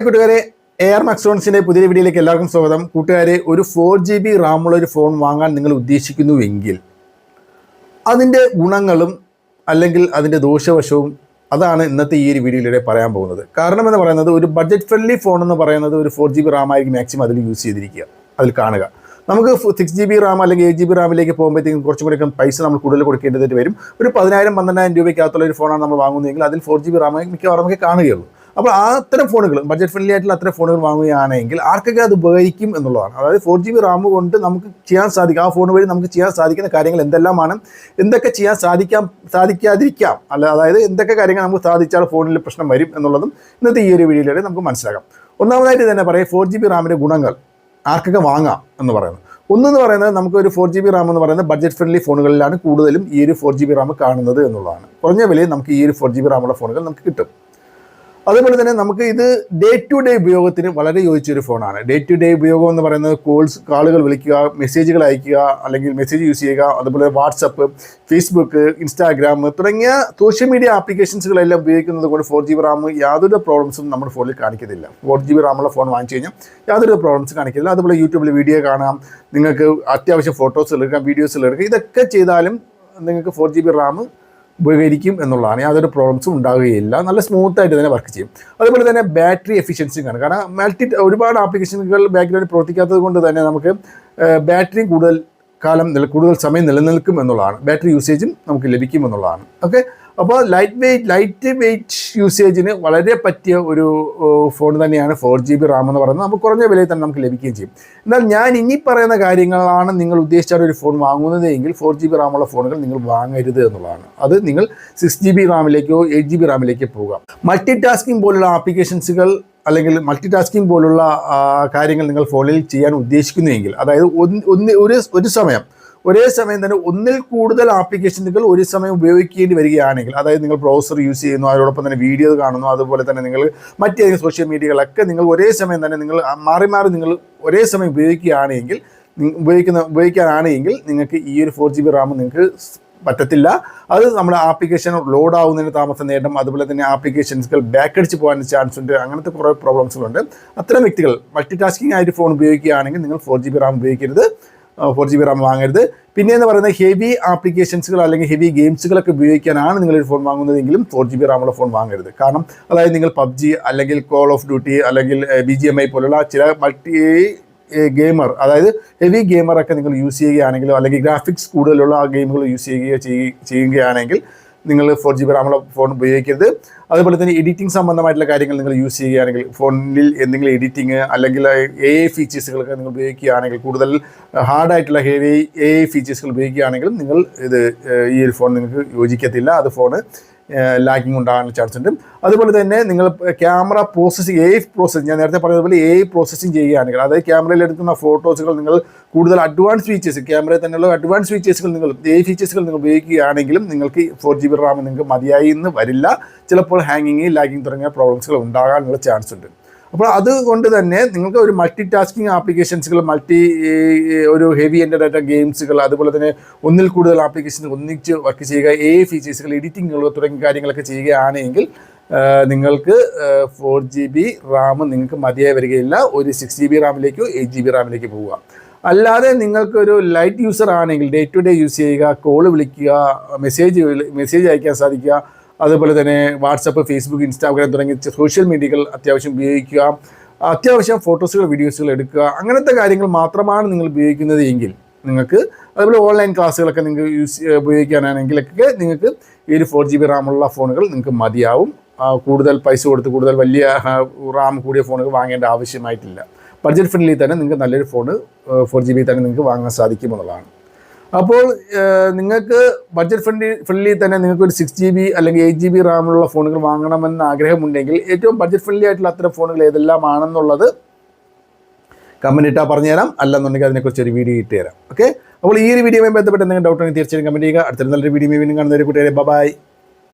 കൂട്ടുകാരെ, AR Maxtronicsന്റെ പുതിയ വീഡിയോയിലേക്ക് എല്ലാവർക്കും സ്വാഗതം. കൂട്ടുകാരെ, ഒരു 4GB റാമുള്ള ഒരു ഫോൺ വാങ്ങാൻ നിങ്ങൾ ഉദ്ദേശിക്കുന്നുവെങ്കിൽ അതിൻ്റെ ഗുണങ്ങളും അല്ലെങ്കിൽ അതിൻ്റെ ദോഷവശവും അതാണ് ഇന്നത്തെ ഈ ഒരു വീഡിയോയിലൂടെ പറയാൻ പോകുന്നത്. കാരണം എന്ന് പറയുന്നത്, ഒരു ബഡ്ജറ്റ് ഫ്രണ്ട്ലി ഫോൺ എന്ന് പറയുന്നത് ഒരു 4GB റാം ആയിരിക്കും മാക്സിമം അതിൽ യൂസ് ചെയ്തിരിക്കുക, അതിൽ കാണുക. നമുക്ക് 6GB റാം അല്ലെങ്കിൽ 8GB റാമിലേക്ക് പോകുമ്പോഴത്തേക്കും കുറച്ചും കൂടി പൈസ നമ്മൾ കൂടുതൽ കൊടുക്കേണ്ടതായിട്ട് വരും. ഒരു 10,000-12,000 രൂപയ്ക്കകത്തുള്ള ഒരു ഫോണാണ് നമ്മൾ വാങ്ങുന്നതെങ്കിൽ അതിൽ 4GB റാം മിക്കവാറും നമുക്ക് കാണുകയുള്ളൂ. അപ്പോൾ അത്തരം ഫോണുകൾ, ബഡ്ജറ്റ് ഫ്രണ്ട്ലി ആയിട്ടുള്ള അത്തരം ഫോണുകൾ വാങ്ങുകയാണെങ്കിൽ ആർക്കൊക്കെ അത് ഉപകരിക്കും എന്നുള്ളതാണ്. അതായത് 4GB റാം കൊണ്ട് നമുക്ക് ചെയ്യാൻ സാധിക്കും, ആ ഫോൺ വഴി നമുക്ക് ചെയ്യാൻ സാധിക്കുന്ന കാര്യങ്ങൾ എന്തെല്ലാമാണ്, എന്തൊക്കെ ചെയ്യാൻ സാധിക്കാതിരിക്കാം, അതായത് എന്തൊക്കെ കാര്യങ്ങൾ നമുക്ക് സാധിച്ചാൽ ഫോണിൽ പ്രശ്നം വരും എന്നുള്ളതും ഇന്നത്തെ ഈ ഒരു വീഡിയോയിലൂടെ നമുക്ക് മനസ്സിലാക്കാം. ഒന്നാമതായിട്ട് തന്നെ പറയാം 4GB റാമിൻ്റെ ഗുണങ്ങൾ ആർക്കൊക്കെ വാങ്ങാം എന്ന് പറയുന്നത്. ഒന്നെന്ന് പറയുന്നത്, നമുക്കൊരു 4GB റാം എന്ന് പറയുന്നത് ബഡ്ജറ്റ് ഫ്രണ്ട്ലി ഫോണുകളിലാണ് കൂടുതലും ഈ ഒരു 4GB റാം കാണുന്നത് എന്നുള്ളതാണ്. കുറഞ്ഞ വിലയിൽ നമുക്ക് ഈ ഒരു 4GB റാമുള്ള ഫോണുകൾ നമുക്ക് കിട്ടും. അതുപോലെ തന്നെ നമുക്ക് ഇത് ഡേ ടു ഡേ ഉപയോഗത്തിന് വളരെ യോജിച്ചൊരു ഫോണാണ്. ഡേ ടു ഡേ ഉപയോഗം എന്ന് പറയുന്നത് കാളുകൾ വിളിക്കുക, മെസ്സേജുകൾ അയക്കുക, അല്ലെങ്കിൽ മെസ്സേജ് യൂസ് ചെയ്യുക, അതുപോലെ വാട്സപ്പ്, ഫേസ്ബുക്ക്, ഇൻസ്റ്റാഗ്രാം തുടങ്ങിയ സോഷ്യൽ മീഡിയ ആപ്ലിക്കേഷൻസുകളെല്ലാം ഉപയോഗിക്കുന്നത് കൊണ്ട് 4GB റാം യാതൊരു പ്രോബ്ലംസും നമ്മുടെ ഫോണിൽ കാണിക്കത്തില്ല. 4GB റാമുള്ള ഫോൺ വാങ്ങിച്ചു കഴിഞ്ഞാൽ യാതൊരു പ്രോബ്ലംസും കാണിക്കില്ല. അതുപോലെ യൂട്യൂബിൽ വീഡിയോ കാണാം, നിങ്ങൾക്ക് അത്യാവശ്യം ഫോട്ടോസ് എടുക്കാം, വീഡിയോസ് എടുക്കാം. ഇതൊക്കെ ചെയ്താലും നിങ്ങൾക്ക് 4GB റാം ഉപകരിക്കും എന്നുള്ളതാണ്. യാതൊരു പ്രോബ്ലംസും ഉണ്ടാകുകയില്ല. നല്ല സ്മൂത്തായിട്ട് തന്നെ വർക്ക് ചെയ്യും. അതുപോലെ തന്നെ ബാറ്ററി എഫിഷ്യൻസിയും കാണും. കാരണം ഒരുപാട് ആപ്ലിക്കേഷനുകൾ ബാക്ക്ഗ്രൗണ്ടിൽ പ്രവർത്തിക്കാത്തത് കൊണ്ട് തന്നെ നമുക്ക് ബാറ്ററിയും കൂടുതൽ സമയം നിലനിൽക്കും എന്നുള്ളതാണ്. ബാറ്ററി യൂസേജും നമുക്ക് ലഭിക്കും എന്നുള്ളതാണ്. ഓക്കെ, അപ്പോൾ ലൈറ്റ് വെയ്റ്റ് യൂസേജിന് വളരെ പറ്റിയ ഒരു ഫോൺ തന്നെയാണ് 4GB റാം എന്ന് പറയുന്നത്. നമുക്ക് കുറഞ്ഞ വിലയിൽ തന്നെ നമുക്ക് ലഭിക്കുകയും ചെയ്യും. എന്നാൽ ഞാൻ ഇനി പറയുന്ന കാര്യങ്ങളാണ് നിങ്ങൾ ഉദ്ദേശിച്ച ഒരു ഫോൺ വാങ്ങുന്നതെങ്കിൽ 4GB റാമുള്ള ഫോണുകൾ നിങ്ങൾ വാങ്ങരുത് എന്നുള്ളതാണ്. അത് നിങ്ങൾ 6GB റാമിലേക്കോ 8GB റാമിലേക്കോ പോകാം. മൾട്ടി ടാസ്കിംഗ് പോലുള്ള ആപ്ലിക്കേഷൻസുകൾ അല്ലെങ്കിൽ മൾട്ടി ടാസ്കിംഗ് പോലുള്ള കാര്യങ്ങൾ നിങ്ങൾ ഫോണിൽ ചെയ്യാൻ ഉദ്ദേശിക്കുന്നുവെങ്കിൽ, അതായത് ഒരേ സമയം തന്നെ ഒന്നിൽ കൂടുതൽ ആപ്ലിക്കേഷനുകൾ ഒരു സമയം ഉപയോഗിക്കേണ്ടി വരികയാണെങ്കിൽ, അതായത് നിങ്ങൾ ബ്രൗസർ യൂസ് ചെയ്യുന്നു, അതോടൊപ്പം തന്നെ വീഡിയോ കാണുന്നു, അതുപോലെ തന്നെ നിങ്ങൾ മറ്റേതെങ്കിലും സോഷ്യൽ മീഡിയകളൊക്കെ നിങ്ങൾ ഒരേ സമയം തന്നെ നിങ്ങൾ മാറി നിങ്ങൾ ഒരേ സമയം ഉപയോഗിക്കാനാണെങ്കിൽ നിങ്ങൾക്ക് ഈ ഒരു 4GB റാം നിങ്ങൾക്ക് പറ്റത്തില്ല. അത് നമ്മുടെ ആപ്ലിക്കേഷൻ ലോഡ് ആവുന്നതിന് താമസം നേടും. അതുപോലെ തന്നെ ആപ്ലിക്കേഷൻസുകൾ ബാക്കടിച്ച് പോകാൻ ചാൻസ് ഉണ്ട്. അങ്ങനത്തെ കുറേ പ്രോബ്ലംസുകളുണ്ട്. അത്തരം വ്യക്തികൾ മൾട്ടി ടാസ്കിംഗ് ആയിട്ട് ഫോൺ ഉപയോഗിക്കുകയാണെങ്കിൽ നിങ്ങൾ 4GB റാം ഉപയോഗിക്കരുത്, 4GB റാം വാങ്ങരുത്. പിന്നെ എന്ന് പറയുന്നത്, ഹെവി ആപ്ലിക്കേഷൻസുകൾ അല്ലെങ്കിൽ ഹെവി ഗെയിംസുകളൊക്കെ ഉപയോഗിക്കാനാണ് നിങ്ങളൊരു ഫോൺ വാങ്ങുന്നതെങ്കിലും 4GB റാമുള്ള ഫോൺ വാങ്ങരുത്. കാരണം അതായത് നിങ്ങൾ PUBG അല്ലെങ്കിൽ കോൾ ഓഫ് ഡ്യൂട്ടി അല്ലെങ്കിൽ BGMI പോലുള്ള ചില ഗെയിമർ, അതായത് ഹെവി ഗെയിമറൊക്കെ നിങ്ങൾ യൂസ് ചെയ്യുകയാണെങ്കിലോ അല്ലെങ്കിൽ ഗ്രാഫിക്സ് കൂടുതലുള്ള ആ ഗെയിമുകൾ യൂസ് ചെയ്യുകയാണെങ്കിൽ നിങ്ങൾ 4GB റാമുള്ള ഫോൺ ഉപയോഗിക്കരുത്. അതുപോലെ തന്നെ എഡിറ്റിംഗ് സംബന്ധമായിട്ടുള്ള കാര്യങ്ങൾ നിങ്ങൾ യൂസ് ചെയ്യുകയാണെങ്കിൽ, ഫോണിൽ എന്തെങ്കിലും എഡിറ്റിംഗ് അല്ലെങ്കിൽ AI ഫീച്ചേഴ്സുകളൊക്കെ നിങ്ങൾ ഉപയോഗിക്കുകയാണെങ്കിൽ, കൂടുതൽ ഹാർഡായിട്ടുള്ള ഹെവി AI ഫീച്ചേഴ്സുകൾ ഉപയോഗിക്കുകയാണെങ്കിലും ഈ ഒരു ഫോൺ നിങ്ങൾക്ക് യോജിക്കത്തില്ല. അത് ഫോണ് ലാഗിങ് ഉണ്ടാകാനുള്ള ചാൻസ് ഉണ്ട്. അതുപോലെ തന്നെ നിങ്ങൾ ക്യാമറ പ്രോസസ്സിങ്, ഞാൻ നേരത്തെ പറഞ്ഞതുപോലെ AI പ്രോസസ്സിങ് ചെയ്യുകയാണെങ്കിൽ, അതായത് ക്യാമറയിൽ എടുക്കുന്ന ഫോട്ടോസുകൾ നിങ്ങൾ കൂടുതൽ അഡ്വാൻസ് ഫീച്ചേഴ്സ്, ക്യാമറയിൽ തന്നെയുള്ള അഡ്വാൻസ് ഫീച്ചേഴ്സുകൾ AI ഫീച്ചേഴ്സുകൾ നിങ്ങൾ ഉപയോഗിക്കുകയാണെങ്കിലും നിങ്ങൾക്ക് 4GB റാം നിങ്ങൾക്ക് മതിയായി എന്ന് വരില്ല. ചിലപ്പോൾ ഹാങ്ങിങ്, ലാഗിങ് തുടങ്ങിയ പ്രോബ്ലംസുകൾ ഉണ്ടാകാനുള്ള ചാൻസ് ഉണ്ട്. അപ്പോൾ അതുകൊണ്ട് തന്നെ നിങ്ങൾക്ക് ഒരു മൾട്ടി ടാസ്കിങ് ആപ്ലിക്കേഷൻസുകൾ, ഒരു ഹെവി എൻ്റർടൈൻമെൻറ്റ് ഗെയിംസുകൾ, അതുപോലെ തന്നെ ഒന്നിൽ കൂടുതൽ ആപ്ലിക്കേഷൻസ് ഒന്നിച്ച് വർക്ക് ചെയ്യുക, AI ഫീച്ചേഴ്സുകൾ, എഡിറ്റിങ്ങുകൾ തുടങ്ങിയ കാര്യങ്ങളൊക്കെ ചെയ്യുകയാണെങ്കിൽ നിങ്ങൾക്ക് 4GB റാം നിങ്ങൾക്ക് മതിയായി വരികയില്ല. ഒരു 6GB റാമിലേക്കോ 8GB റാമിലേക്ക് പോവുക. അല്ലാതെ നിങ്ങൾക്കൊരു ലൈറ്റ് യൂസർ ആണെങ്കിൽ ഡേ ടു ഡേ യൂസ് ചെയ്യുക, കോള് വിളിക്കുക, മെസ്സേജ് അയക്കാൻ സാധിക്കുക, അതുപോലെ തന്നെ വാട്സപ്പ്, ഫേസ്ബുക്ക്, ഇൻസ്റ്റാഗ്രാം തുടങ്ങിയ സോഷ്യൽ മീഡിയകൾ അത്യാവശ്യം ഉപയോഗിക്കുക, അത്യാവശ്യം ഫോട്ടോസുകൾ, വീഡിയോസുകൾ എടുക്കുക, അങ്ങനത്തെ കാര്യങ്ങൾ മാത്രമാണ് നിങ്ങൾ ഉപയോഗിക്കുന്നത് എങ്കിൽ നിങ്ങൾക്ക്, അതുപോലെ ഓൺലൈൻ ക്ലാസ്സുകളൊക്കെ നിങ്ങൾക്ക് ഉപയോഗിക്കാനാണെങ്കിലൊക്കെ നിങ്ങൾക്ക് ഈ ഒരു 4GB റാമുള്ള ഫോണുകൾ നിങ്ങൾക്ക് മതിയാവും. കൂടുതൽ പൈസ കൊടുത്ത് കൂടുതൽ വലിയ റാം കൂടിയ ഫോണുകൾ വാങ്ങേണ്ട ആവശ്യമായിട്ടില്ല. ബഡ്ജറ്റ് ഫ്രണ്ട്ലി തന്നെ നിങ്ങൾക്ക് നല്ലൊരു ഫോണ് 4GB തന്നെ നിങ്ങൾക്ക് വാങ്ങാൻ സാധിക്കുമെന്നുള്ളതാണ്. അപ്പോൾ നിങ്ങൾക്ക് ബഡ്ജറ്റ് ഫ്രണ്ട്ലി തന്നെ നിങ്ങൾക്ക് ഒരു 6GB അല്ലെങ്കിൽ 8GB റാമുള്ള ഫോണുകൾ വാങ്ങണമെന്ന് ആഗ്രഹമുണ്ടെങ്കിൽ ഏറ്റവും ബഡ്ജറ്റ് ഫ്രണ്ട്ലി ആയിട്ടുള്ള അത്തരം ഫോണുകൾ ഏതെല്ലാമാണെന്നുള്ളത് കമൻറ്റ് ഇട്ടാൽ പറഞ്ഞുതരാം. അല്ലെന്നുണ്ടെങ്കിൽ അതിനെക്കുറിച്ച് ഒരു വീഡിയോ ഇട്ട് തരാം. ഓക്കെ, അപ്പോൾ ഈ ഒരു വീഡിയോയുമായി ബന്ധപ്പെട്ട് എന്തെങ്കിലും ഡൗട്ട് ഉണ്ടെങ്കിൽ തീർച്ചയായും കമൻറ്റ് ചെയ്യുക. അടുത്തൊരു നല്ലൊരു വീഡിയോ വീണ്ടും കാണുന്നവരെ കൂട്ടുകാരെ, ബൈ.